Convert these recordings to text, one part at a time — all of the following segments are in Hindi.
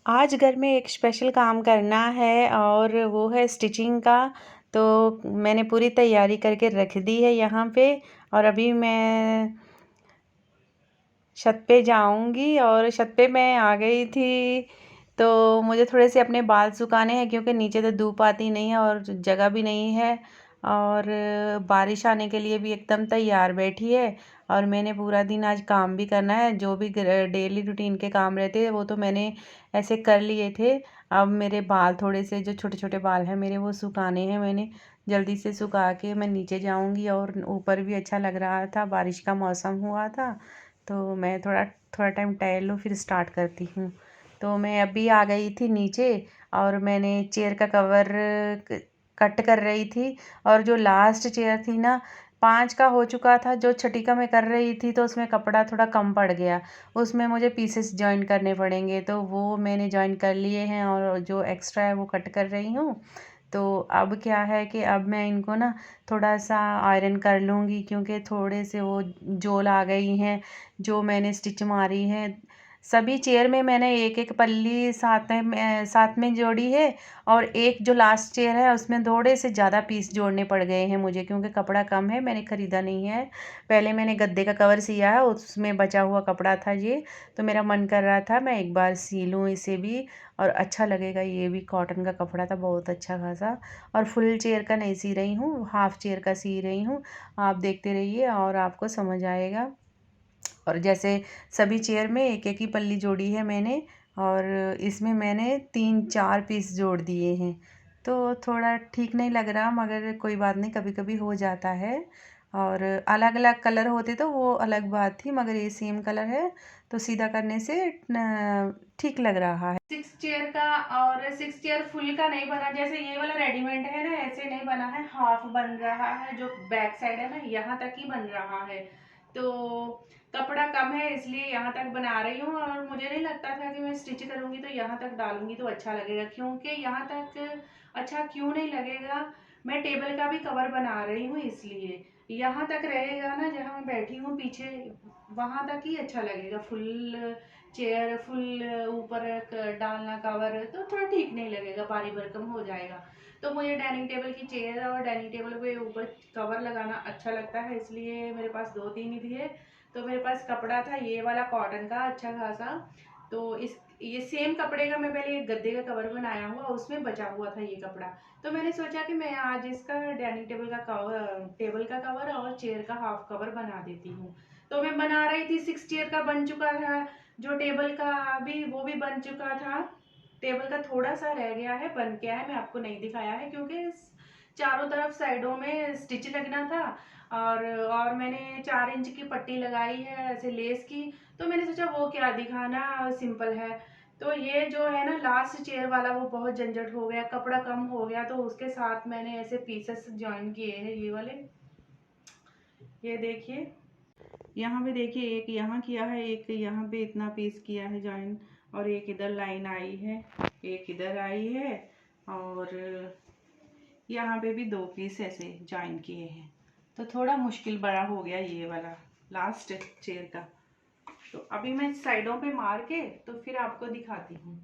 आज घर में एक स्पेशल काम करना है और वो है स्टिचिंग का। तो मैंने पूरी तैयारी करके रख दी है यहाँ पे। और अभी मैं छत पे जाऊंगी और छत पे मैं आ गई थी। तो मुझे थोड़े से अपने बाल सुखाने हैं क्योंकि नीचे तो धूप आती नहीं है और जगह भी नहीं है। और बारिश आने के लिए भी एकदम तैयार बैठी है। और मैंने पूरा दिन आज काम भी करना है, जो भी डेली रूटीन के काम रहते हैं वो तो मैंने ऐसे कर लिए थे। अब मेरे बाल थोड़े से जो छोटे छोटे बाल हैं मेरे वो सुखाने हैं। मैंने जल्दी से सुखा के मैं नीचे जाऊंगी। और ऊपर भी अच्छा लग रहा था, बारिश का मौसम हुआ था। तो मैं थोड़ा थोड़ा टाइम टहल लूँ फिर स्टार्ट करती हूँ। तो मैं अभी आ गई थी नीचे और मैंने चेयर का कवर कट कर रही थी। और जो लास्ट चेयर थी ना, 5 का हो चुका था, जो छठी का मैं कर रही थी तो उसमें कपड़ा थोड़ा कम पड़ गया। उसमें मुझे पीसेस जॉइन करने पड़ेंगे, तो वो मैंने जॉइन कर लिए हैं और जो एक्स्ट्रा है वो कट कर रही हूँ। तो अब क्या है कि अब मैं इनको ना थोड़ा सा आयरन कर लूँगी क्योंकि थोड़े से वो जोल आ गई हैं जो मैंने स्टिच मारी है। सभी चेयर में मैंने एक एक पल्ली साथ में जोड़ी है। और एक जो लास्ट चेयर है उसमें थोड़े से ज़्यादा पीस जोड़ने पड़ गए हैं मुझे क्योंकि कपड़ा कम है, मैंने ख़रीदा नहीं है। पहले मैंने गद्दे का कवर सिया है, उसमें बचा हुआ कपड़ा था ये। तो मेरा मन कर रहा था मैं एक बार सी लूँ इसे भी। और अच्छा लगेगा, ये भी कॉटन का कपड़ा था बहुत अच्छा खासा। और फुल चेयर का नहीं सी रही हूँ, हाफ चेयर का सी रही हूँ। आप देखते रहिए और आपको समझ आएगा। और जैसे सभी चेयर में एक एक ही पल्ली जोड़ी है मैंने। और इसमें मैंने 3-4 पीस जोड़ दिए हैं। तो थोड़ा ठीक नहीं लग रहा मगर कोई बात नहीं, कभी कभी हो जाता है। और अलग अलग कलर होते तो वो अलग बात थी, मगर ये सेम कलर है तो सीधा करने से ठीक लग रहा है। 6 चेयर का और 6 चेयर फुल का नहीं बना, जैसे ये वाला रेडीमेड है ना, ऐसे नहीं बना है, हाफ बन रहा है। जो बैक साइड है ना यहाँ तक ही बन रहा है। तो कपड़ा कम है इसलिए यहाँ तक बना रही हूँ। और मुझे नहीं लगता था कि मैं स्टिच करूँगी तो यहाँ तक डालूंगी तो अच्छा लगेगा, क्योंकि यहाँ तक अच्छा क्यों नहीं लगेगा। मैं टेबल का भी कवर बना रही हूँ इसलिए यहाँ तक रहेगा ना, जहाँ मैं बैठी हूँ पीछे वहां तक ही अच्छा लगेगा। फुल चेयर फुल ऊपर डालना कवर तो थोड़ा ठीक नहीं लगेगा, भारी भरकम हो जाएगा। तो मुझे डाइनिंग टेबल की चेयर और डाइनिंग टेबल पे ऊपर कवर लगाना अच्छा लगता है, इसलिए मेरे पास 2-3 ही थे। तो मेरे पास कपड़ा था ये वाला कॉटन का अच्छा खासा। तो इस ये सेम कपड़े का मैं पहले एक गद्दे का कवर बनाया हुआ, उसमें बचा हुआ था ये कपड़ा। तो मैंने सोचा कि मैं आज इसका डाइनिंग टेबल का कवर, टेबल का कवर और चेयर का हाफ कवर बना देती हूँ। तो मैं बना रही थी, 6 चेयर का बन चुका था, जो टेबल का भी वो भी बन चुका था। टेबल का थोड़ा सा रह गया है, बन गया है, मैं आपको नहीं दिखाया है क्योंकि चारों तरफ साइडों में स्टिच लगना था। और मैंने 4 इंच की पट्टी लगाई है ऐसे लेस की। तो मैंने सोचा वो क्या दिखाना, सिंपल है। तो ये जो है ना लास्ट चेयर वाला वो बहुत झंझट हो गया, कपड़ा कम हो गया, तो उसके साथ मैंने ऐसे पीसेस ज्वाइन किए हैं ये वाले। ये देखिए, यहाँ पे देखिए, एक यहाँ किया है, एक यहाँ पे इतना पीस किया है ज्वाइन। और एक इधर लाइन आई है, एक इधर आई है। और यहाँ पे भी 2 पीस ऐसे ज्वाइन किए हैं। तो थोड़ा मुश्किल बड़ा हो गया ये वाला लास्ट चेयर का। तो अभी मैं साइडों पे मार के तो फिर आपको दिखाती हूँ।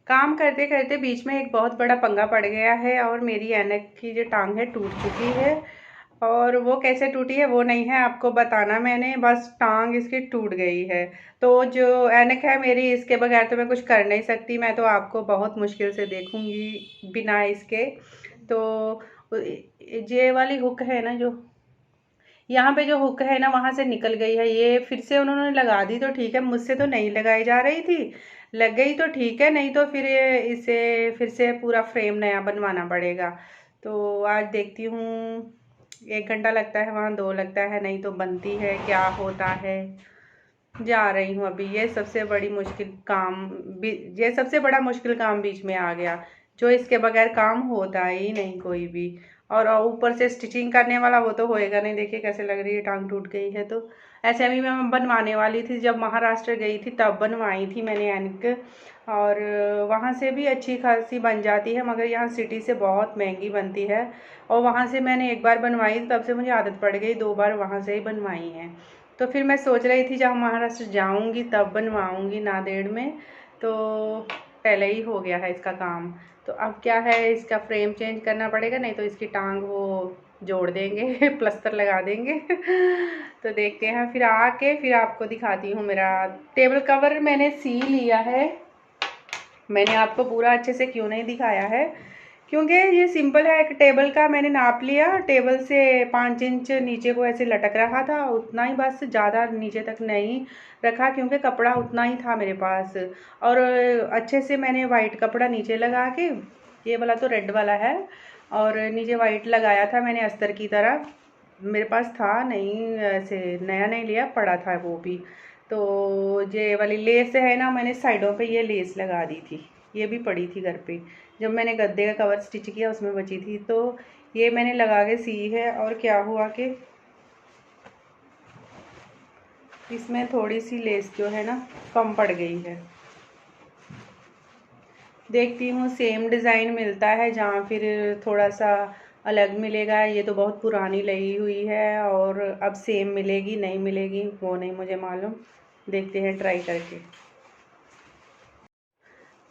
काम करते करते बीच में एक बहुत बड़ा पंगा पड़ गया है और मेरी ऐनक की जो टांग है टूट चुकी है। और वो कैसे टूटी है वो नहीं है आपको बताना, मैंने बस टांग इसकी टूट गई है। तो जो ऐनक है मेरी, इसके बगैर तो मैं कुछ कर नहीं सकती, मैं तो आपको बहुत मुश्किल से देखूंगी बिना इसके। तो ये वाली हुक है ना, जो यहाँ पे जो हुक है ना वहां से निकल गई है, ये फिर से उन्होंने लगा दी तो ठीक है, मुझसे तो नहीं लगाई जा रही थी। लग गई तो ठीक है, नहीं तो फिर इसे फिर से पूरा फ्रेम नया बनवाना पड़ेगा। तो आज देखती हूँ, 1 घंटा लगता है वहाँ, 2 लगता है, नहीं तो बनती है, क्या होता है। जा रही हूँ अभी, ये सबसे बड़ी मुश्किल काम ये सबसे बड़ा मुश्किल काम बीच में आ गया, जो इसके बगैर काम होता ही नहीं कोई भी। और ऊपर से स्टिचिंग करने वाला वो तो होएगा नहीं। देखिए कैसे लग रही है, टांग टूट गई है। तो ऐसे अभी मैं बनवाने वाली थी, जब महाराष्ट्र गई थी तब बनवाई थी मैंने ऐनक, और वहाँ से भी अच्छी खासी बन जाती है, मगर यहाँ सिटी से बहुत महंगी बनती है। और वहाँ से मैंने एक बार बनवाई, तब से मुझे आदत पड़ गई, 2 बार वहाँ से ही बनवाई हैं। तो फिर मैं सोच रही थी जब महाराष्ट्र जाऊँगी तब बनवाऊँगी नांदेड़ में, तो पहले ही हो गया है इसका काम। तो अब क्या है, इसका फ्रेम चेंज करना पड़ेगा, नहीं तो इसकी टांग वो जोड़ देंगे प्लास्टर लगा देंगे तो देखते हैं, फिर आके फिर आपको दिखाती हूँ। मेरा टेबल कवर मैंने सी लिया है। मैंने आपको पूरा अच्छे से क्यों नहीं दिखाया है, क्योंकि ये सिंपल है। एक टेबल का मैंने नाप लिया, टेबल से 5 इंच नीचे को ऐसे लटक रहा था, उतना ही बस, ज़्यादा नीचे तक नहीं रखा, क्योंकि कपड़ा उतना ही था मेरे पास। और अच्छे से मैंने वाइट कपड़ा नीचे लगा के, ये वाला तो रेड वाला है, और नीचे वाइट लगाया था मैंने अस्तर की तरह। मेरे पास था नहीं, ऐसे नया नहीं लिया, पड़ा था वो भी। तो ये वाली लेस है ना, मैंने साइडों पे ये लेस लगा दी थी, ये भी पड़ी थी घर पे, जब मैंने गद्दे का कवर स्टिच किया उसमें बची थी, तो ये मैंने लगा के सी है। और क्या हुआ कि इसमें थोड़ी सी लेस जो है ना कम पड़ गई है। देखती हूँ सेम डिज़ाइन मिलता है जहाँ फिर थोड़ा सा अलग मिलेगा। ये तो बहुत पुरानी लगी हुई है, और अब सेम मिलेगी नहीं मिलेगी वो नहीं मुझे मालूम, देखते हैं ट्राई करके।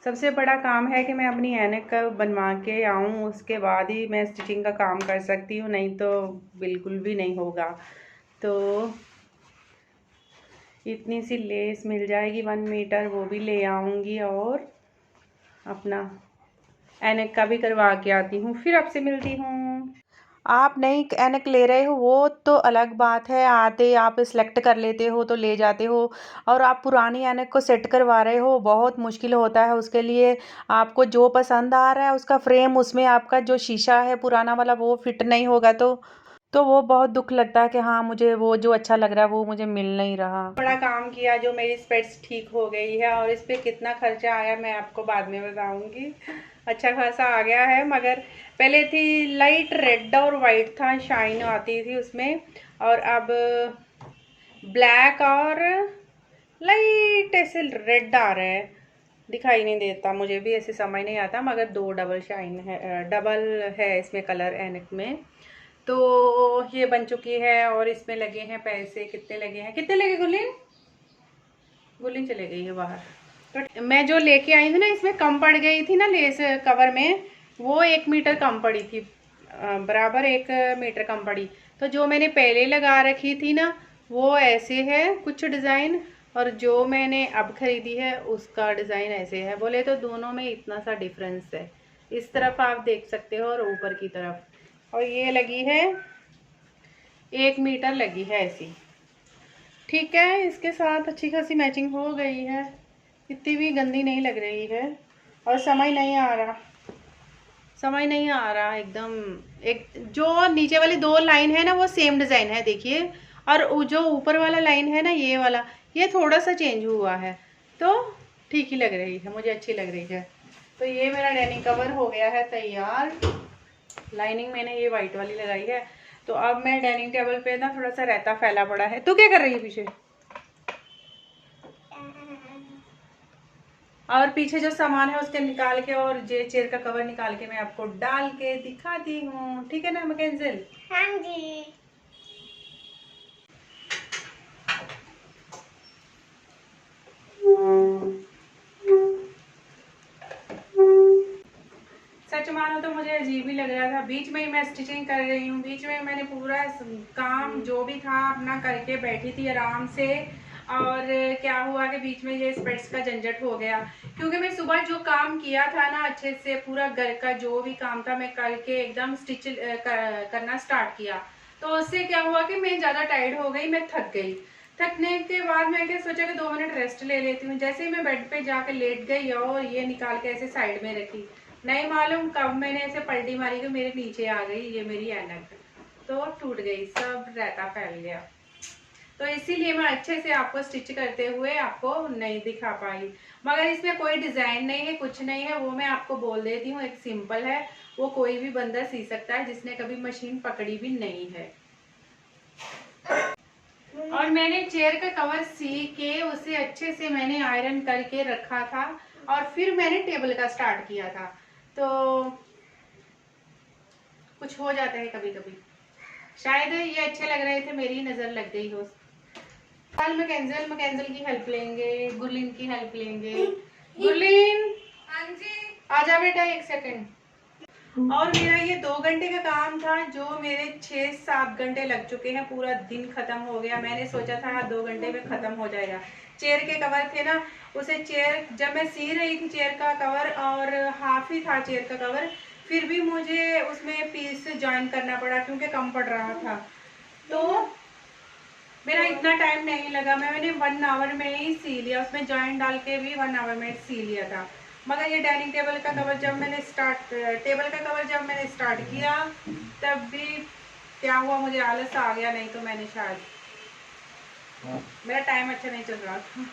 सबसे बड़ा काम है कि मैं अपनी ऐनक बनवा के आऊँ, उसके बाद ही मैं स्टिचिंग का काम कर सकती हूँ, नहीं तो बिल्कुल भी नहीं होगा। तो इतनी सी लेस मिल जाएगी 1 मीटर, वो भी ले आऊँगी, और अपना ऐनक का भी करवा के आती हूँ, फिर आपसे मिलती हूँ। आप नई ऐनक ले रहे हो वो तो अलग बात है, आते आप सिलेक्ट कर लेते हो तो ले जाते हो, और आप पुरानी ऐनक को सेट करवा रहे हो, बहुत मुश्किल होता है उसके लिए। आपको जो पसंद आ रहा है उसका फ्रेम, उसमें आपका जो शीशा है पुराना वाला वो फिट नहीं होगा, तो वो बहुत दुख लगता है कि हाँ, मुझे वो जो अच्छा लग रहा है वो मुझे मिल नहीं रहा। बड़ा काम किया जो मेरी स्पेट्स ठीक हो गई है, और इस पर कितना खर्चा आया मैं आपको बाद में बताऊंगी। अच्छा खासा आ गया है, मगर पहले थी लाइट रेड और वाइट था, शाइन आती थी उसमें, और अब ब्लैक और लाइट ऐसे रेड आ रहा है, दिखाई नहीं देता, मुझे भी ऐसे समझ नहीं आता, मगर 2 डबल शाइन है, डबल है इसमें कलर ऐनक में। तो ये बन चुकी है, और इसमें लगे हैं पैसे, कितने लगे हैं, कितने लगे गुलिन? गुलिन चले गई है बाहर। तो मैं जो लेके आई थी ना, इसमें कम पड़ गई थी ना लेस कवर में, वो 1 मीटर कम पड़ी थी, बराबर 1 मीटर कम पड़ी। तो जो मैंने पहले लगा रखी थी ना, वो ऐसे है कुछ डिज़ाइन, और जो मैंने अब खरीदी है उसका डिज़ाइन ऐसे है। बोले तो दोनों में इतना सा डिफरेंस है, इस तरफ आप देख सकते हो और ऊपर की तरफ। और ये लगी है 1 मीटर लगी है ऐसी, ठीक है, इसके साथ अच्छी खासी मैचिंग हो गई है, इतनी भी गंदी नहीं लग रही है, और समझ नहीं आ रहा, समझ नहीं आ रहा एकदम। एक जो नीचे वाली 2 लाइन है ना वो सेम डिज़ाइन है देखिए, और जो ऊपर वाला लाइन है ना ये वाला, ये थोड़ा सा चेंज हुआ है, तो ठीक ही लग रही है, मुझे अच्छी लग रही है। तो ये मेरा डाइनिंग कवर हो गया है तैयार, लाइनिंग मैंने ये वाइट वाली लगाई है। तो अब मैं डाइनिंग टेबल पे ना थोड़ा सा रायता फैला पड़ा है। तू क्या कर रही है पीछे? और पीछे जो सामान है उसके निकाल के, और जे चेयर का कवर निकाल के मैं आपको डाल के दिखाती हूँ, ठीक है ना मैकेंजिल? हाँ जी। सच मानो तो मुझे अजीब ही लग रहा था, बीच में ही मैं स्टिचिंग कर रही हूँ, बीच में मैंने पूरा काम जो भी था अपना करके बैठी थी आराम से, और क्या हुआ कि बीच में ये स्पेट्स का झंझट हो गया, क्योंकि मैं सुबह जो काम किया था ना अच्छे से, पूरा घर का जो भी काम था मैं करके एकदम स्टिच करना स्टार्ट किया, तो उससे क्या हुआ कि मैं ज़्यादा टायर्ड हो गई, मैं थक गई। थकने के बाद मैं क्या सोचा कि 2 मिनट रेस्ट ले लेती हूँ, जैसे ही मैं बेड पे जाकर लेट गई और ये निकाल के ऐसे साइड में रखी, नहीं मालूम कब मैंने ऐसे पलटी मारी कि मेरे नीचे आ गई ये मेरी ऐनक, तो टूट गई, सब रायता फैल गया। तो इसीलिए मैं अच्छे से आपको स्टिच करते हुए आपको नहीं दिखा पाई। मगर इसमें कोई डिज़ाइन नहीं है, कुछ नहीं है, वो मैं आपको बोल देती हूँ। एक सिंपल है, वो कोई भी बंदा सी सकता है जिसने कभी मशीन पकड़ी भी नहीं है। और मैंने चेयर का कवर सी के उसे अच्छे से मैंने आयरन करके रखा था और फिर मैंने टेबल का स्टार्ट किया था। तो कुछ हो जाता है कभी कभी, शायद ये अच्छे लग रहे थे, मेरी नजर लग गई हो। कल मैकेंजल की हेल्प लेंगे, गुरलीन की हेल्प लेंगे। गुरलीन, हाँ जी, आजा बेटा 1 सेकंड। और मेरा ये 2 घंटे का काम था, जो मेरे 6-7 घंटे लग चुके हैं, पूरा दिन खत्म हो गया। मैंने सोचा था 2 घंटे में खत्म हो जाएगा। चेयर के कवर थे ना, उसे चेयर जब मैं सी रही थी चेयर का कवर, और हाफ ही था चेयर का कवर, फिर भी मुझे उसमें पीस ज्वाइन करना पड़ा क्योंकि कम पड़ रहा था। तो मेरा इतना टाइम नहीं लगा, मैंने 1 आवर में ही सी लिया, उसमें जॉइंट डाल के भी 1 आवर में सी लिया था। मगर ये डाइनिंग टेबल का कवर जब मैंने स्टार्ट किया, तब भी क्या हुआ, मुझे आलस आ गया, नहीं तो मैंने शायद, मेरा टाइम अच्छा नहीं चल रहा था।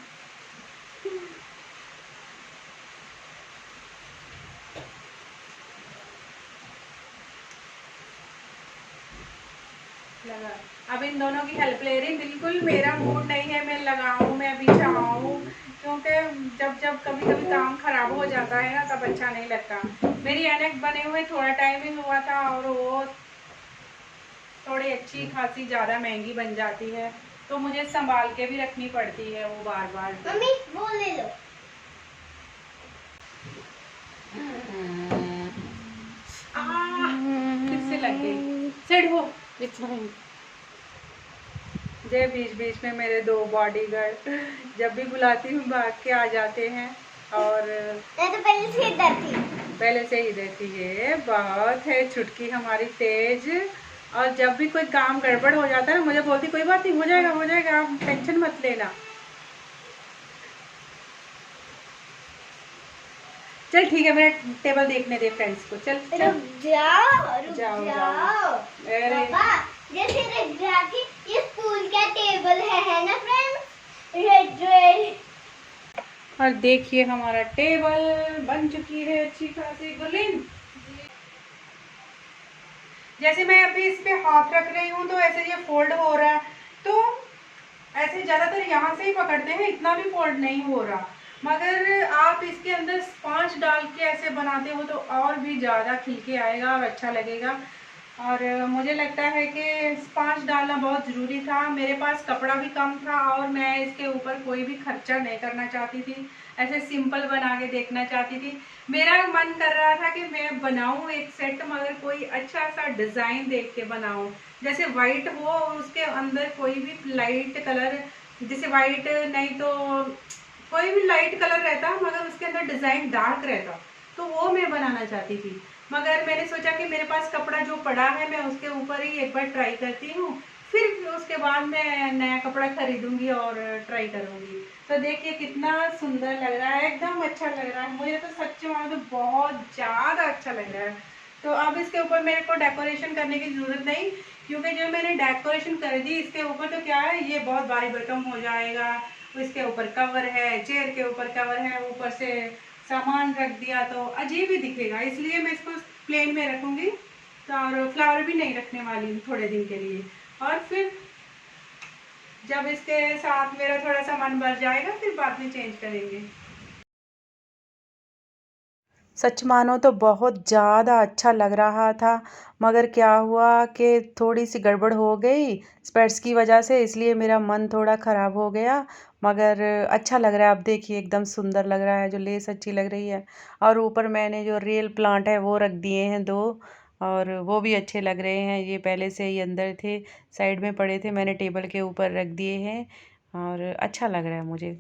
लगा, अब इन दोनों की हेल्प ले रही। बिल्कुल मेरा मूड नहीं है मैं लगाऊं, मैं बिछाऊं, क्योंकि जब जब कभी कभी काम खराब हो जाता है ना, तब अच्छा नहीं लगता। मेरी ऐनक बने हुए थोड़ा टाइम ही हुआ था, और वो थोड़ी अच्छी खासी ज़्यादा महंगी बन जाती है, तो मुझे संभाल के भी रखनी पड़ती है वो बार बार। मम्मी वो ले लो। फिर से लग गई, सेट हो। जय, बीच बीच में मेरे 2 बॉडीगार्ड जब भी बुलाती हूँ भाग के आ जाते हैं। और मैं तो पहले से ही रहती है, बहुत है छुटकी हमारी तेज। और जब भी कोई काम गड़बड़ हो जाता है मुझे बोलती, कोई बात नहीं, हो जाएगा हो जाएगा, आप टेंशन मत लेना। चल ठीक है, मेरा टेबल देखने दे फ्रेंड्स को। चल चल रुक जाओ जाओ। अरे जैसे ये स्कूल का टेबल है ना फ्रेंड्स, रेड। और देखिए हमारा टेबल बन चुकी है अच्छी खासी। गुरलीन, जैसे मैं अभी इस पे हाथ रख रही हूँ तो ऐसे ये फोल्ड हो रहा है, तो ऐसे ज्यादातर यहाँ से ही पकड़ते हैं, इतना भी फोल्ड नहीं हो रहा। मगर आप इसके अंदर स्पॉन्ज डाल के ऐसे बनाते हो तो और भी ज़्यादा खिलके आएगा और अच्छा लगेगा। और मुझे लगता है कि स्पॉन्ज डालना बहुत ज़रूरी था। मेरे पास कपड़ा भी कम था और मैं इसके ऊपर कोई भी खर्चा नहीं करना चाहती थी, ऐसे सिंपल बना के देखना चाहती थी। मेरा मन कर रहा था कि मैं बनाऊं एक सेट, मगर कोई अच्छा सा डिज़ाइन देख के बनाऊं, जैसे वाइट हो और उसके अंदर कोई भी लाइट कलर, जैसे वाइट नहीं तो कोई भी लाइट कलर रहता, मगर उसके अंदर डिज़ाइन डार्क रहता, तो वो मैं बनाना चाहती थी। मगर मैंने सोचा कि मेरे पास कपड़ा जो पड़ा है मैं उसके ऊपर ही एक बार ट्राई करती हूँ, फिर उसके बाद मैं नया कपड़ा खरीदूंगी और ट्राई करूंगी। तो देखिए कितना सुंदर लग रहा है, एकदम अच्छा लग रहा है, मुझे तो सच में तो बहुत ज़्यादा अच्छा लग रहा है। तो अब इसके ऊपर मेरे को डेकोरेशन करने की ज़रूरत नहीं, क्योंकि जो मैंने डेकोरेशन कर दी इसके ऊपर, तो क्या है, ये बहुत भारी भरकम हो जाएगा। इसके ऊपर कवर है, चेयर के ऊपर कवर है, ऊपर से सामान रख दिया तो अजीब ही दिखेगा, इसलिए मैं इसको प्लेन में रखूंगी। तो और फ्लावर भी नहीं रखने वाली हूँ थोड़े दिन के लिए, और फिर जब इसके साथ मेरा थोड़ा सा मन भर जाएगा फिर बाद में चेंज करेंगे। सच मानो तो बहुत ज़्यादा अच्छा लग रहा था, मगर क्या हुआ कि थोड़ी सी गड़बड़ हो गई स्पेट्स की वजह से, इसलिए मेरा मन थोड़ा ख़राब हो गया। मगर अच्छा लग रहा है, आप देखिए एकदम सुंदर लग रहा है, जो लेस अच्छी लग रही है। और ऊपर मैंने जो रियल प्लांट है वो रख दिए हैं 2, और वो भी अच्छे लग रहे हैं। ये पहले से ही अंदर थे, साइड में पड़े थे, मैंने टेबल के ऊपर रख दिए हैं और अच्छा लग रहा है मुझे।